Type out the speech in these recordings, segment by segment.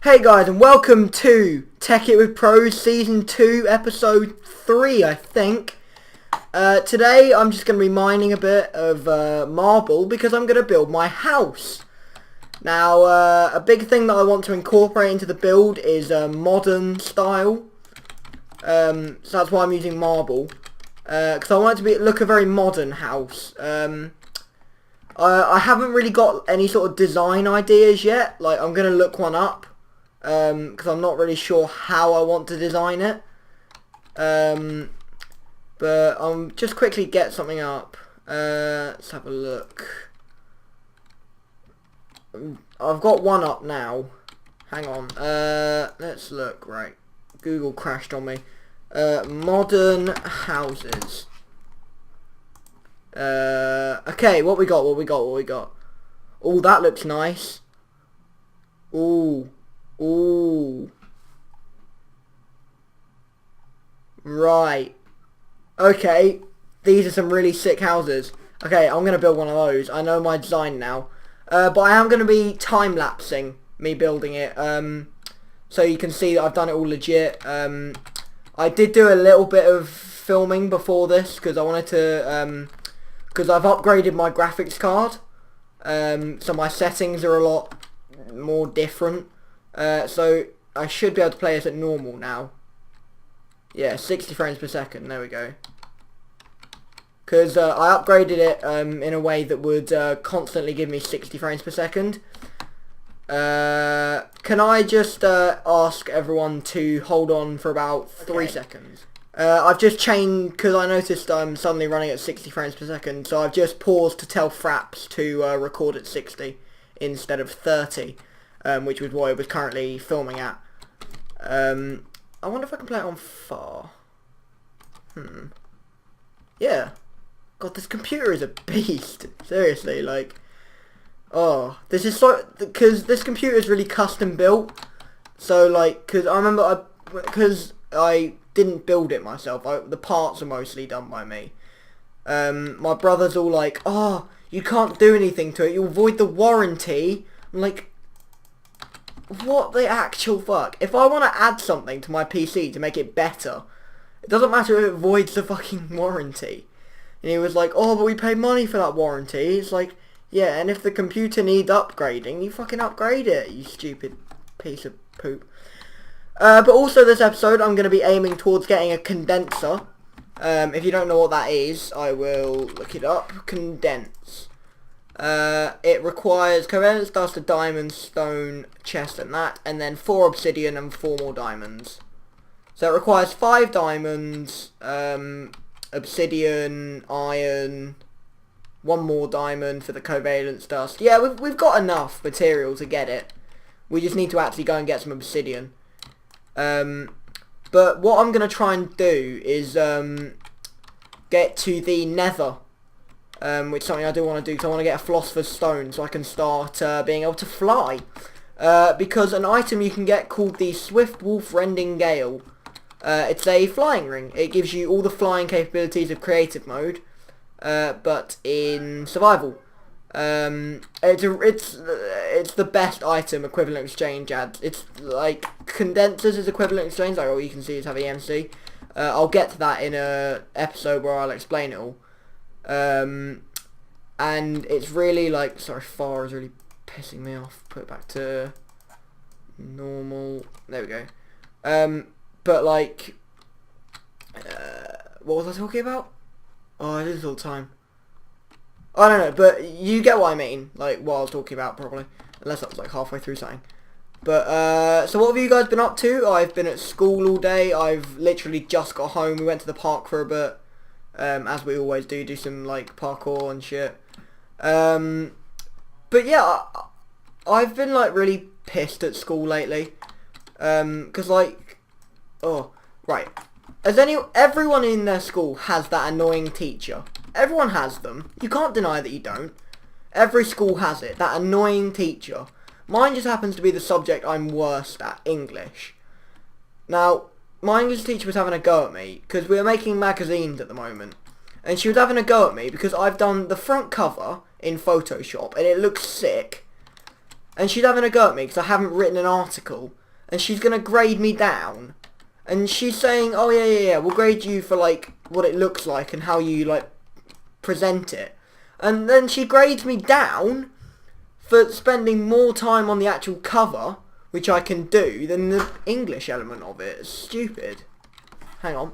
Hey guys, and welcome to Tekkit with Pros Season 2, Episode 3, I think. Today I'm just going to be mining a bit of marble because I'm going to build my house. Now, a big thing that I want to incorporate into the build is modern style. So that's why I'm using marble. Because I want it to look a very modern house. I haven't really got any sort of design ideas yet. Like, I'm going to look one up. Because I'm not really sure how I want to design it. But I'll just quickly get something up. Let's have a look. I've got one up now. Hang on. Let's look. Right. Google crashed on me. Modern houses. Okay, what we got? Oh, that looks nice. Ooh. Ooh. Right. Okay. These are some really sick houses. Okay, I'm going to build one of those. I know my design now. But I am going to be time-lapsing me building it. So you can see that I've done it all legit. I did do a little bit of filming before this because I wanted to... because I've upgraded my graphics card. So my settings are a lot more different. So I should be able to play this at normal now. Yeah, 60 frames per second. There we go. Because I upgraded it in a way that would constantly give me 60 frames per second. Can I just ask everyone to hold on for about 3 seconds? I've just changed because I noticed I'm suddenly running at 60 frames per second. So I've just paused to tell Fraps to record at 60 instead of 30. Which was what I was currently filming at. I wonder if I can play it on far. Yeah. God, this computer is a beast. Seriously, like... Oh, this is so... Because this computer is really custom built. So, like, because I remember because I didn't build it myself. The parts are mostly done by me. My brother's all like, oh, you can't do anything to it. You'll void the warranty. I'm like... What the actual fuck? If I want to add something to my PC to make it better, it doesn't matter if it voids the fucking warranty. And he was like, oh, but we pay money for that warranty. It's like, yeah, and if the computer needs upgrading, you fucking upgrade it, you stupid piece of poop. But also this episode, I'm going to be aiming towards getting a condenser. If you don't know what that is, I will look it up. Condense. It requires covalence, dust, a diamond, stone, chest and that, and then 4 obsidian and 4 more diamonds. So it requires 5 diamonds, obsidian, iron, 1 more diamond for the covalence dust. Yeah, we've got enough material to get it. We just need to actually go and get some obsidian. But what I'm going to try and do is get to the nether. Which is something I do want to do because I want to get a philosopher's stone so I can start being able to fly. Because an item you can get called the Swift Wolf Rending Gale. It's a flying ring. It gives you all the flying capabilities of creative mode, but in survival. It's the best item equivalent exchange adds. It's like condensers is equivalent exchange. Like all you can see is have EMC. I'll get to that in a episode where I'll explain it all. And it's really like, sorry, far is really pissing me off. Put it back to normal. There we go. But like, what was I talking about? Oh, I do this all the time. I don't know, but you get what I mean. Like what I was talking about, probably, unless I was like halfway through something. But so what have you guys been up to? I've been at school all day. I've literally just got home. We went to the park for a bit. As we always do some like parkour and shit. But yeah, I've been like really pissed at school lately. Cause like, oh, right. Everyone in their school has that annoying teacher. Everyone has them. You can't deny that you don't. Every school has it. That annoying teacher. Mine just happens to be the subject I'm worst at, English. Now, my English teacher was having a go at me because we were making magazines at the moment, and she was having a go at me because I've done the front cover in Photoshop and it looks sick, and she's having a go at me because I haven't written an article, and she's gonna grade me down, and she's saying, oh yeah, we'll grade you for like what it looks like and how you like present it, and then she grades me down for spending more time on the actual cover, which I can do, than the English element of it. It's stupid. Hang on.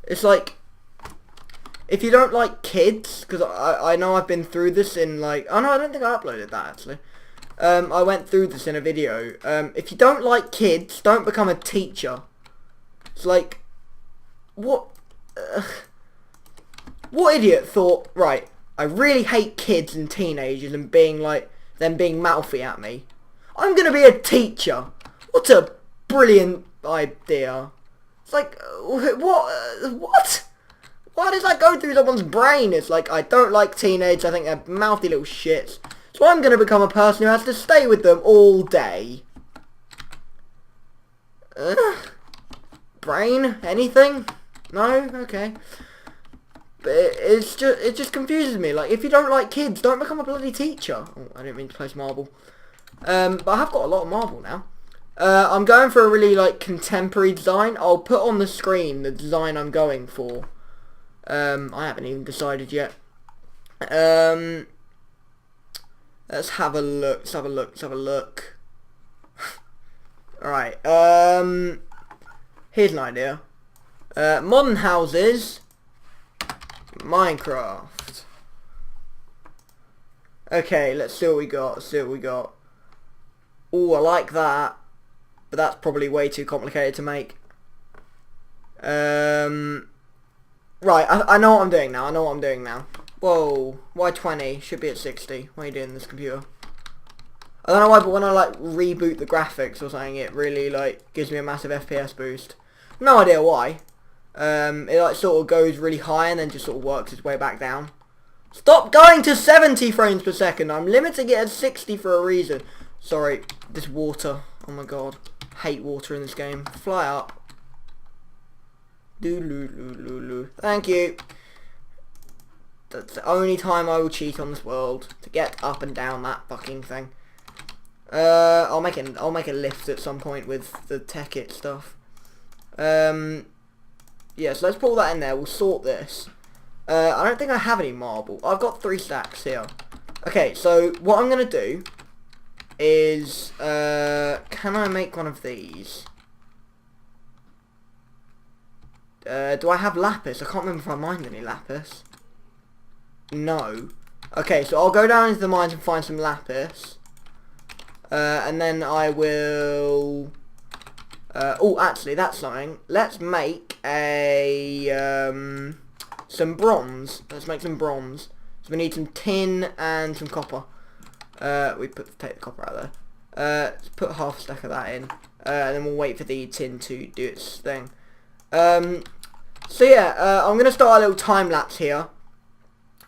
It's like, if you don't like kids, because I know I've been through this in like, oh no, I don't think I uploaded that actually. I went through this in a video. If you don't like kids, don't become a teacher. It's like, what idiot thought, right, I really hate kids and teenagers and being like, them being mouthy at me. I'm gonna be a teacher. What a brilliant idea. It's like, what? Why does that go through someone's brain? It's like, I don't like teenagers, I think they're mouthy little shits. So I'm gonna become a person who has to stay with them all day. Brain? Anything? No? Okay. But it just confuses me. Like, if you don't like kids, don't become a bloody teacher. Oh, I didn't mean to place marble. But I have got a lot of marble now. I'm going for a really, like, contemporary design. I'll put on the screen the design I'm going for. I haven't even decided yet. Let's have a look. Alright, here's an idea. Modern houses, Minecraft. Okay, let's see what we got. Oh, I like that, but that's probably way too complicated to make. Right, I know what I'm doing now. Whoa, why 20? Should be at 60. What are you doing, this computer? I don't know why, but when I like reboot the graphics or something, it really like gives me a massive FPS boost. No idea why. It like sort of goes really high and then just sort of works its way back down. Stop going to 70 frames per second. I'm limiting it at 60 for a reason. Sorry, this water. Oh my god. Hate water in this game. Fly up. Thank you. That's the only time I will cheat on this world, to get up and down that fucking thing. I'll make a lift at some point with the Tekkit stuff. Yeah, so let's put all that in there. We'll sort this. I don't think I have any marble. I've got 3 stacks here. Okay, so what I'm gonna do is, can I make one of these? Do I have lapis? I can't remember if I mined any lapis. No. Okay, so I'll go down into the mines and find some lapis. And then I will... oh, actually, that's something. Let's make a... some bronze. Let's make some bronze. So we need some tin and some copper. Take the copper out there. Let's put half a stack of that in. And then we'll wait for the tin to do its thing. So yeah, I'm going to start a little time lapse here.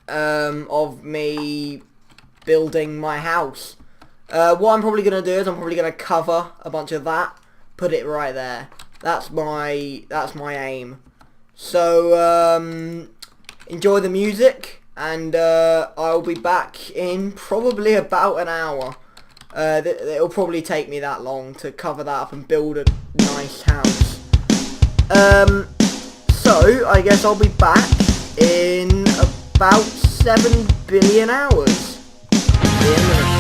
Of me building my house. What I'm probably going to do is I'm probably going to cover a bunch of that, put it right there. That's my aim. So enjoy the music, and I'll be back in probably about an hour. It'll probably take me that long to cover that up and build a nice house. So I guess I'll be back in about 7 billion hours. See you in a minute.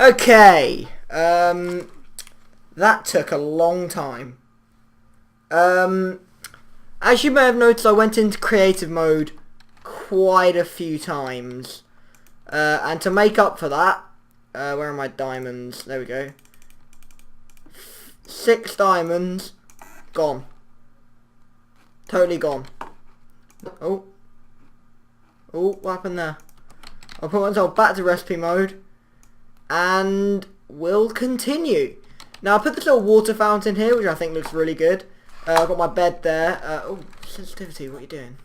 Okay. That took a long time. As you may have noticed, I went into creative mode quite a few times. And to make up for that, where are my diamonds? There we go. 6 diamonds. Gone. Totally gone. Oh. Oh, what happened there? I'll put myself back to recipe mode. And we'll continue. Now, I put this little water fountain here, which I think looks really good. I've got my bed there. Oh, sensitivity, what are you doing?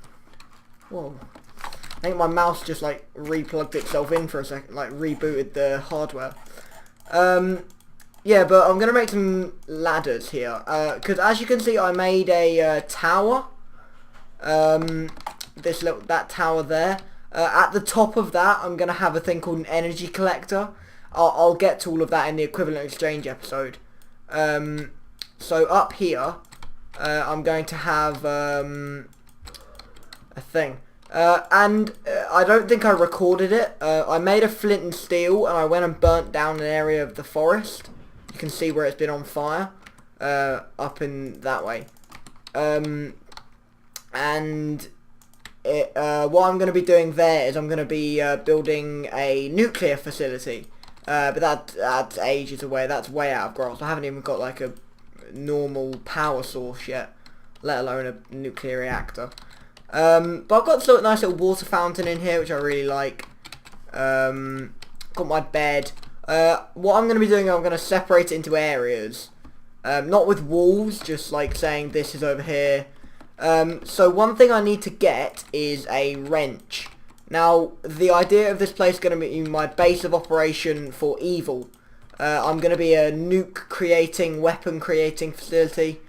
Whoa. I think my mouse just, like, replugged itself in for a second. Like, rebooted the hardware. Yeah, but I'm going to make some ladders here. Because as you can see, I made a tower. That tower there. At the top of that, I'm going to have a thing called an energy collector. I'll get to all of that in the equivalent exchange episode. So up here, I'm going to have a thing. And I don't think I recorded it. I made a flint and steel, and I went and burnt down an area of the forest. You can see where it's been on fire, up in that way. And what I'm going to be doing there is I'm going to be building a nuclear facility. But that's ages away. That's way out of grasp. I haven't even got like a normal power source yet, let alone a nuclear reactor. But I've got a nice little water fountain in here, which I really like. Got my bed. What I'm going to be doing, I'm going to separate it into areas. Not with walls, just like saying this is over here. So one thing I need to get is a wrench. Now, the idea of this place is going to be my base of operation for evil. I'm going to be a nuke creating, weapon creating facility.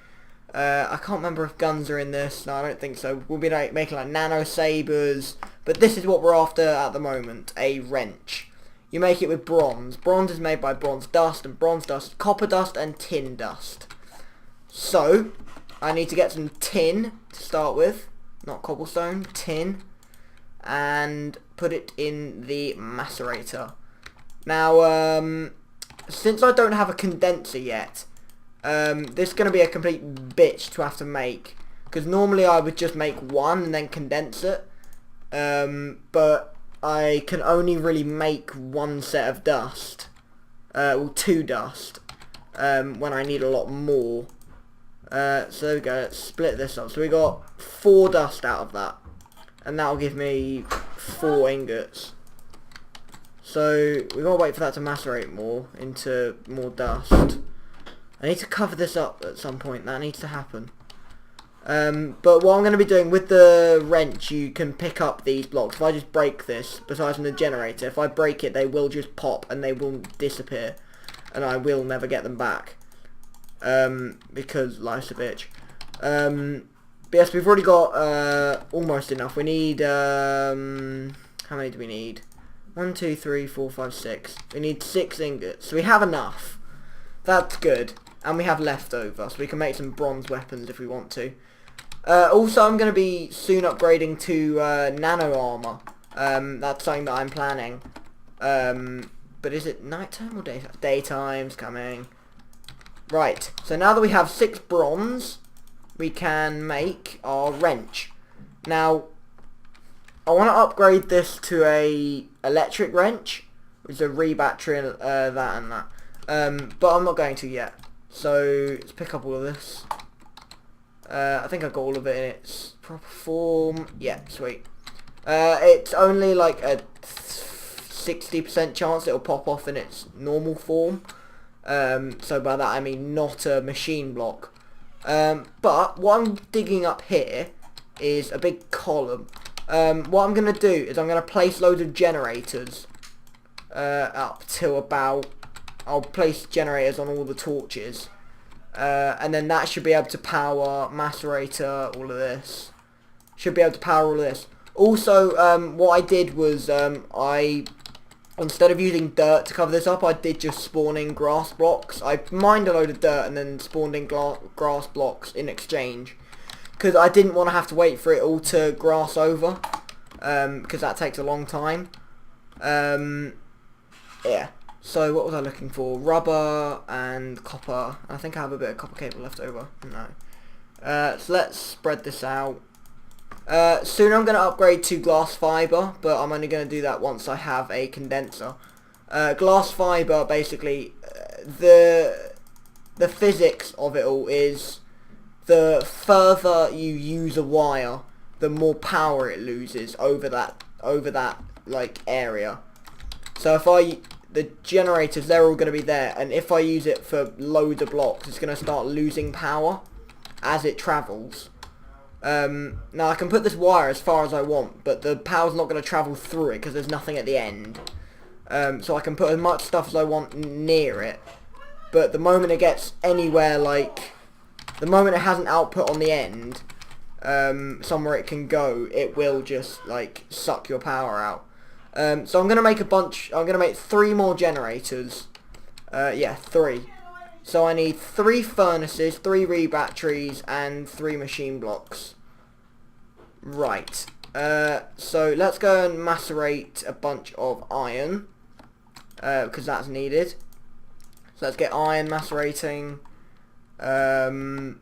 I can't remember if guns are in this. No, I don't think so. We'll be like making like nano sabers. But this is what we're after at the moment, a wrench. You make it with bronze. Bronze is made by bronze dust, and bronze dust, copper dust, and tin dust. So, I need to get some tin to start with. Not cobblestone, tin. And put it in the macerator. Now, since I don't have a condenser yet, this is going to be a complete bitch to have to make. Because normally I would just make one and then condense it. But I can only really make one set of dust. Well, 2 dust. When I need a lot more. So there we go, let's split this up. So we got 4 dust out of that. And that'll give me 4 ingots. So we gotta wait for that to macerate more into more dust. I need to cover this up at some point. That needs to happen. But what I'm going to be doing with the wrench, you can pick up these blocks. If I just break this, besides from the generator, if I break it, they will just pop and they will disappear, and I will never get them back. Because life's a bitch. But yes, we've already got almost enough. We need how many do we need? 1, 2, 3, 4, 5, 6. We need 6 ingots. So we have enough. That's good. And we have leftover, so we can make some bronze weapons if we want to. Also, I'm going to be soon upgrading to nano armor. That's something that I'm planning. But is it nighttime or daytime? Daytime's coming. Right, so now that we have 6 bronze, we can make our wrench. Now, I want to upgrade this to a electric wrench, which is a re-battery and that and that. But I'm not going to yet. So let's pick up all of this. I think I've got all of it in its proper form. Yeah, sweet. It's only like a 60% chance it'll pop off in its normal form. So by that I mean not a machine block. But what I'm digging up here is a big column. What I'm going to do is I'm going to place loads of generators up to about... I'll place generators on all the torches. And then that should be able to power macerator, all of this. Should be able to power all of this. Also, what I did was instead of using dirt to cover this up, I did just spawn in grass blocks. I mined a load of dirt and then spawned in grass blocks in exchange. Because I didn't want to have to wait for it all to grass over. Because that takes a long time. Yeah. So what was I looking for? Rubber and copper. I think I have a bit of copper cable left over. No. So let's spread this out. Soon I'm going to upgrade to glass fibre, but I'm only going to do that once I have a condenser. Glass fibre, basically, the physics of it all is the further you use a wire, the more power it loses over that like area. So if the generators, they're all going to be there, and if I use it for loads of blocks, it's going to start losing power as it travels. Now I can put this wire as far as I want, but the power's not going to travel through it because there's nothing at the end. So I can put as much stuff as I want near it, but the moment it gets anywhere, like the moment it has an output on the end, somewhere it can go, it will just like suck your power out. So I'm gonna make I'm gonna make 3 more generators. Yeah, 3. So I need 3 furnaces, 3 re-batteries, and 3 machine blocks. Right. So let's go and macerate a bunch of iron, because that's needed. So let's get iron macerating. It's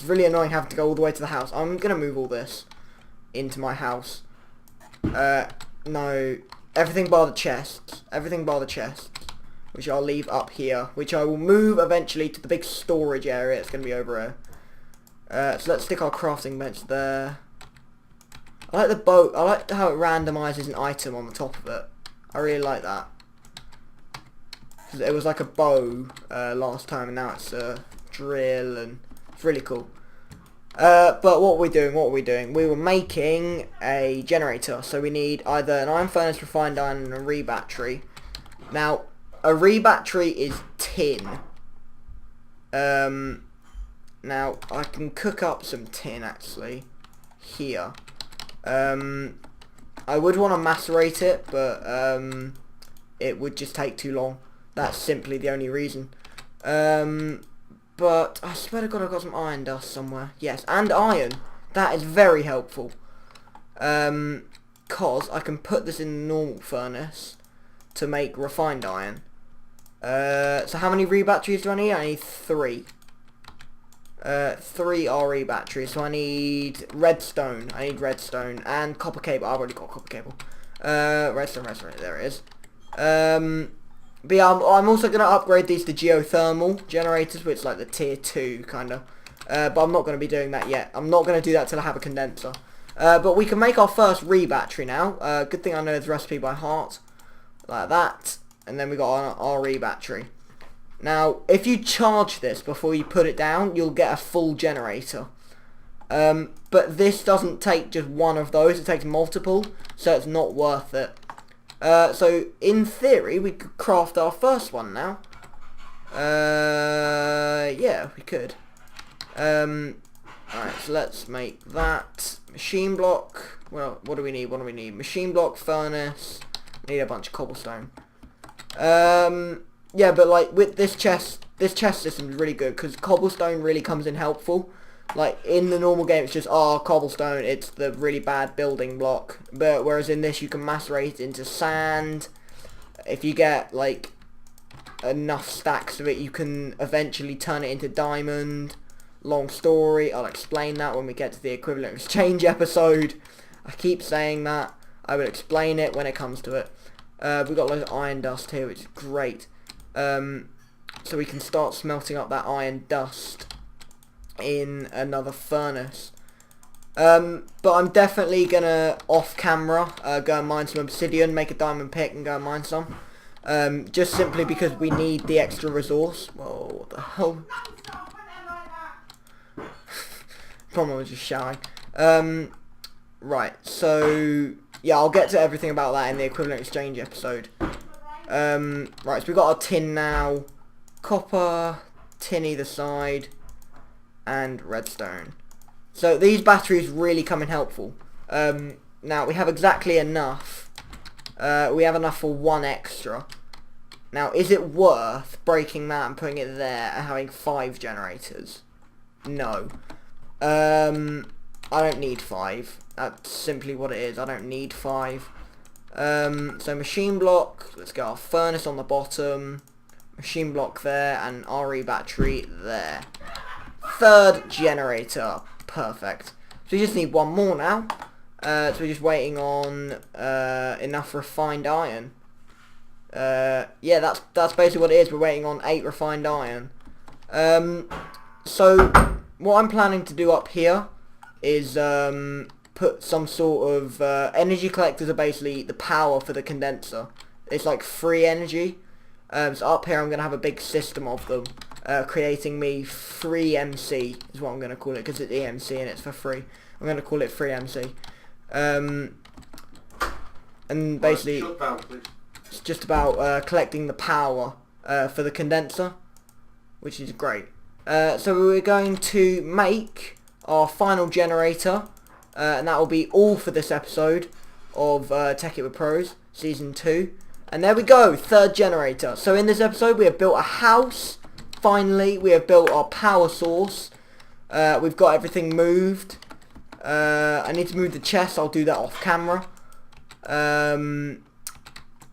really annoying having to go all the way to the house. I'm gonna move all this into my house. No, everything bar the chests. Everything bar the chests, which I'll leave up here, which I will move eventually to the big storage area. It's going to be over here. So let's stick our crafting bench there. I like the boat. I like how it randomizes an item on the top of it. I really like that. It was like a bow last time, and now it's a drill, and it's really cool. But what are we doing? We were making a generator, so we need either an iron furnace, refined iron, and a re-battery. Now, a re-battery is tin. Now, I can cook up some tin, actually, here. I would want to macerate it, but it would just take too long. That's simply the only reason. But I swear to God I've got some iron dust somewhere. Yes, and iron. That is very helpful. Cause I can put this in the normal furnace to make refined iron. So how many re-batteries do I need? I need 3. 3 RE batteries. So I need redstone. And copper cable. I've already got copper cable. Redstone. There it is. But yeah, I'm also going to upgrade these to geothermal generators, which is like the tier 2 kind of. But I'm not going to be doing that yet. I'm not going to do that till I have a condenser. But we can make our first re-battery now. Good thing I know the recipe by heart. Like that. And then we got our RE battery. Now, if you charge this before you put it down, you'll get a full generator. But this doesn't take just one of those. It takes multiple. So it's not worth it. So, in theory, we could craft our first one now. Yeah, we could. Alright, so let's make that. Machine block. Well, what do we need? Machine block, furnace. Need a bunch of cobblestone. Yeah, but like, with this chest system is really good, because cobblestone really comes in helpful. Like, in the normal game, it's just, cobblestone, it's the really bad building block. But whereas in this, you can macerate it into sand. If you get, like, enough stacks of it, you can eventually turn it into diamond. Long story. I'll explain that when we get to the equivalent exchange episode. I keep saying that. I will explain it when it comes to it. We've got loads of iron dust here, which is great. So we can start smelting up that iron dust in another furnace. But I'm definitely gonna off camera go and mine some obsidian, make a diamond pick and go and mine some, just simply because we need the extra resource. Whoa, what the hell? Probably was just shouting. Right, so yeah, I'll get to everything about that in the equivalent exchange episode. Right, so we've got our tin now, copper, tin either side, and redstone. So these batteries really come in helpful. Now we have exactly enough. We have enough for 1 extra. Now, is it worth breaking that and putting it there and having 5 generators? No. I don't need 5. That's simply what it is. I don't need 5. So machine block, let's get our furnace on the bottom, machine block there, and RE battery there. Third generator, perfect. So we just need one more now. So we're just waiting on enough refined iron. Yeah, that's basically what it is. We're waiting on 8 refined iron. So what I'm planning to do up here is put some sort of energy collectors are basically the power for the condenser. It's like free energy. So up here I'm going to have a big system of them, creating me free MC is what I'm going to call it, because it's EMC and it's for free. I'm going to call it free MC. And basically it's just about collecting the power for the condenser, which is great. So we're going to make our final generator, and that will be all for this episode of Tekkit with Pros Season 2. And there we go, third generator. So in this episode we have built a house. Finally, we have built our power source. We've got everything moved. I need to move the chest. I'll do that off camera.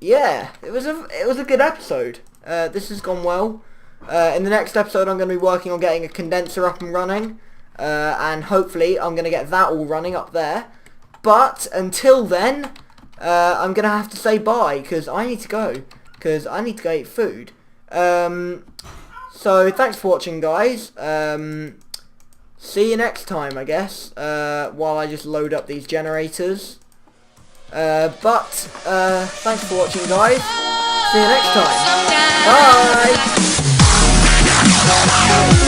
Yeah, it was a good episode. This has gone well. In the next episode I'm going to be working on getting a condenser up and running, and hopefully I'm going to get that all running up there. But until then, I'm going to have to say bye, because I need to go, eat food. So thanks for watching, guys. See you next time, I guess, while I just load up these generators. Thanks for watching, guys. See you next time. Bye!